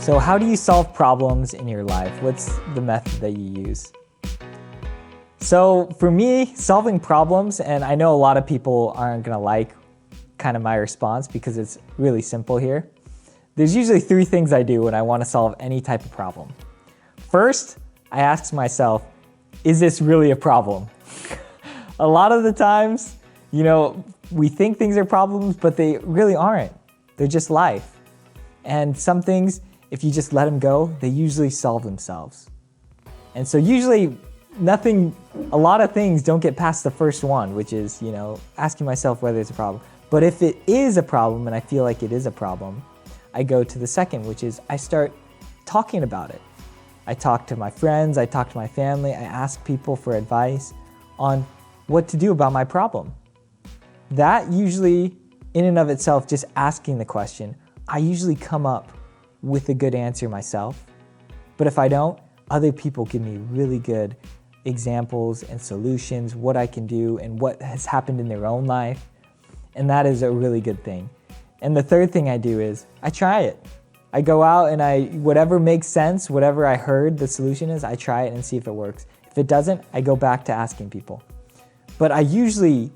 So how do you solve problems in your life? What's the method that you use? So for me, solving problems, and I know a lot of people aren't gonna like kind of my response because it's really simple here. There's usually three things I do when I want to solve any type of problem. First, I ask myself, is this really a problem? A lot of the times, we think things are problems, but they really aren't. They're just life. And some things, if you just let them go, they usually solve themselves. And so usually a lot of things don't get past the first one, which is, asking myself whether it's a problem. But if it is a problem and I feel like it is a problem, I go to the second, which is I start talking about it. I talk to my friends, I talk to my family, I ask people for advice on what to do about my problem. That usually, in and of itself, just asking the question, I usually come up with a good answer myself. But if I don't, other people give me really good examples and solutions, what I can do and what has happened in their own life. And that is a really good thing. And the third thing I do is I try it. I go out and whatever makes sense, whatever I heard the solution is, I try it and see if it works. If it doesn't, I go back to asking people. But I usually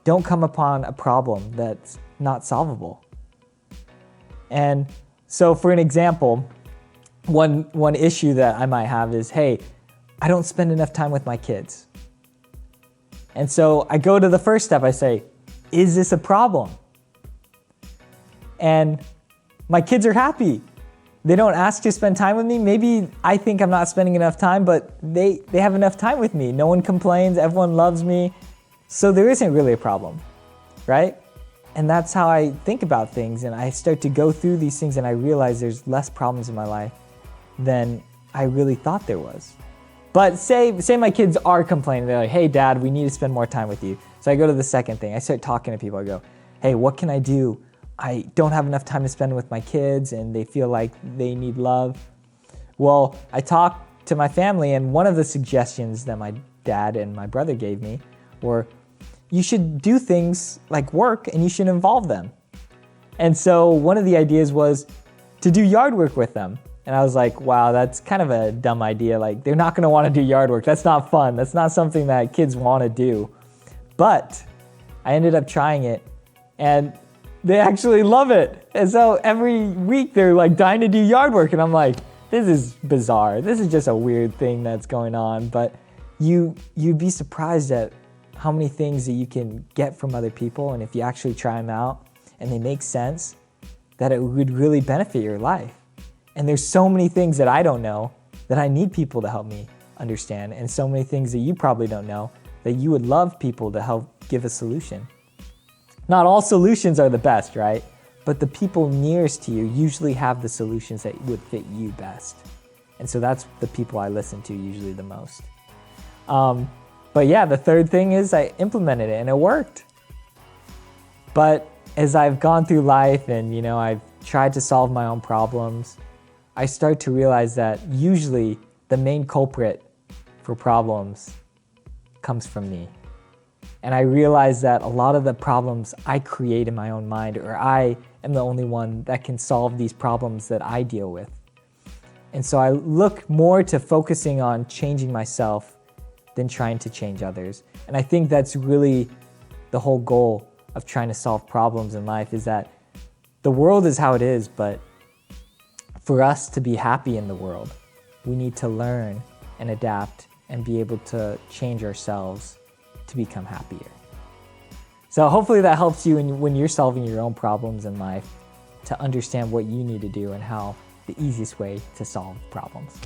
don't come upon a problem that's not solvable. And so for an example, one issue that I might have is, hey, I don't spend enough time with my kids. And so I go to the first step, I say, is this a problem? And my kids are happy. They don't ask to spend time with me. Maybe I think I'm not spending enough time, but they have enough time with me. No one complains, everyone loves me. So there isn't really a problem, right? And that's how I think about things. And I start to go through these things and I realize there's less problems in my life than I really thought there was. But say my kids are complaining. They're like, hey, Dad, we need to spend more time with you. So I go to the second thing. I start talking to people. I go, hey, what can I do? I don't have enough time to spend with my kids and they feel like they need love. Well, I talk to my family and one of the suggestions that my dad and my brother gave me were, you should do things like work and you should involve them. And so one of the ideas was to do yard work with them. And I was like, wow, that's kind of a dumb idea. Like, they're not gonna wanna do yard work. That's not fun. That's not something that kids wanna do. But I ended up trying it and they actually love it. And so every week they're like dying to do yard work. And I'm like, this is bizarre. This is just a weird thing that's going on. But you'd be surprised at how many things that you can get from other people. And if you actually try them out and they make sense, that it would really benefit your life. And there's so many things that I don't know that I need people to help me understand. And so many things that you probably don't know that you would love people to help give a solution. Not all solutions are the best, right? But the people nearest to you usually have the solutions that would fit you best. And so that's the people I listen to usually the most. But yeah, the third thing is I implemented it and it worked. But as I've gone through life and I've tried to solve my own problems, I start to realize that usually the main culprit for problems comes from me. And I realize that a lot of the problems I create in my own mind, or I am the only one that can solve these problems that I deal with. And so I look more to focusing on changing myself than trying to change others. And I think that's really the whole goal of trying to solve problems in life, is that the world is how it is, but for us to be happy in the world, we need to learn and adapt and be able to change ourselves to become happier. So hopefully that helps you when you're solving your own problems in life to understand what you need to do and how the easiest way to solve problems.